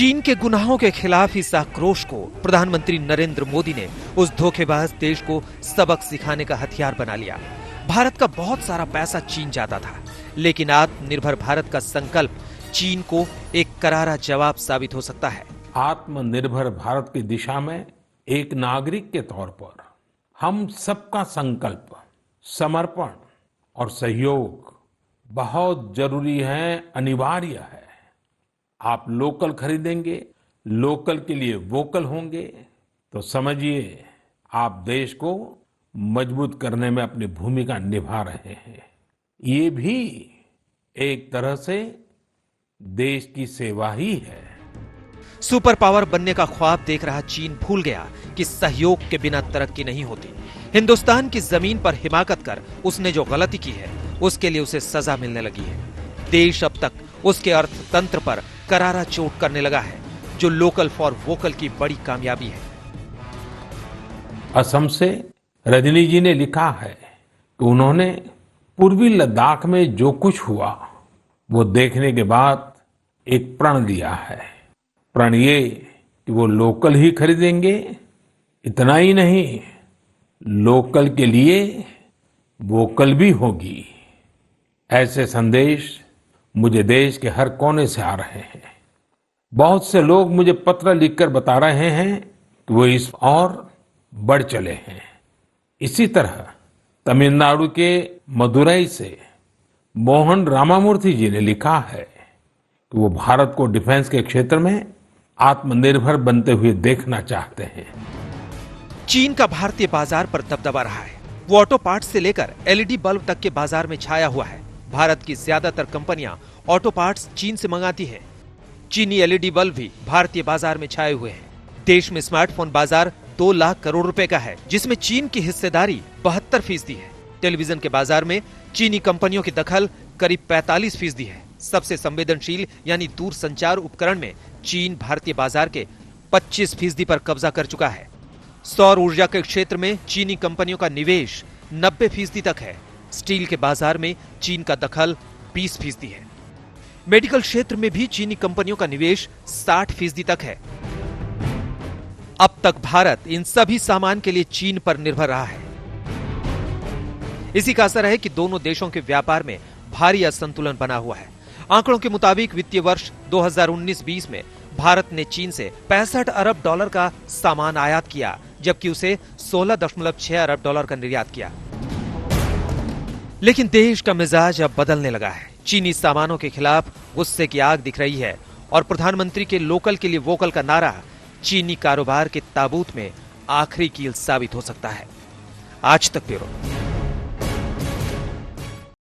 चीन के गुनाहों के खिलाफ इस आक्रोश को प्रधानमंत्री नरेंद्र मोदी ने उस धोखेबाज देश को सबक सिखाने का हथियार बना लिया। भारत का बहुत सारा पैसा चीन जाता था, लेकिन आत्मनिर्भर भारत का संकल्प चीन को एक करारा जवाब साबित हो सकता है। आत्मनिर्भर भारत की दिशा में एक नागरिक के तौर पर हम सबका संकल्प, समर्पण और सहयोग बहुत जरूरी है, अनिवार्य है। आप लोकल खरीदेंगे, लोकल के लिए वोकल होंगे, तो समझिए आप देश को मजबूत करने में अपनी भूमिका निभा रहे हैं। ये भी एक तरह से देश की सेवा ही है। सुपर पावर बनने का ख्वाब देख रहा चीन भूल गया कि सहयोग के बिना तरक्की नहीं होती। हिंदुस्तान की जमीन पर हिमाकत कर उसने जो गलती की है, उसके लिए उसे सजा मिलने लगी है। देश अब तक उसके अर्थतंत्र पर करारा चोट करने लगा है, जो लोकल फॉर वोकल की बड़ी कामयाबी है। असम से रजनी जी ने लिखा है कि उन्होंने पूर्वी लद्दाख में जो कुछ हुआ वो देखने के बाद एक प्रण लिया है। प्रण ये कि वो लोकल ही खरीदेंगे, इतना ही नहीं, लोकल के लिए वोकल भी होगी। ऐसे संदेश मुझे देश के हर कोने से आ रहे हैं। बहुत से लोग मुझे पत्र लिखकर बता रहे हैं कि वो इस और बढ़ चले हैं। इसी तरह तमिलनाडु के मदुरई से मोहन रामामूर्ति जी ने लिखा है कि वो भारत को डिफेंस के क्षेत्र में आत्मनिर्भर बनते हुए देखना चाहते हैं। चीन का भारतीय बाजार पर दबदबा रहा है। वो ऑटो पार्ट्स से लेकर एलईडी बल्ब तक के बाजार में छाया हुआ है। भारत की ज्यादातर कंपनियां ऑटो पार्ट्स चीन से मंगाती हैं। चीनी एलईडी बल्ब भी भारतीय बाजार में छाए हुए हैं। देश में स्मार्टफोन बाजार 2 लाख करोड़ रुपए का है, जिसमें चीन की हिस्सेदारी 72% है। टेलीविजन के बाजार में चीनी कंपनियों की दखल करीब 45% है। सबसे संवेदनशील यानी दूर संचार उपकरण में चीन भारतीय बाजार के 25% पर कब्जा कर चुका है। सौर ऊर्जा के क्षेत्र में चीनी कंपनियों का निवेश 90% तक है। स्टील के बाजार में चीन का दखल 20% है। मेडिकल क्षेत्र में भी चीनी कंपनियों का निवेश 60% तक है। अब तक भारत इन सभी सामान के लिए चीन पर निर्भर रहा है। इसी का असर है कि दोनों देशों के व्यापार में भारी असंतुलन बना हुआ है। आंकड़ों के मुताबिक वित्तीय वर्ष 2019-20 में भारत ने चीन से $65 अरब का सामान आयात किया, जबकि उसे $16.6 अरब का निर्यात किया। लेकिन देश का मिजाज अब बदलने लगा है। चीनी सामानों के खिलाफ गुस्से की आग दिख रही है और प्रधानमंत्री के लोकल के लिए वोकल का नारा चीनी कारोबार के ताबूत में आखिरी कील साबित हो सकता है। आज तक ब्यूरो।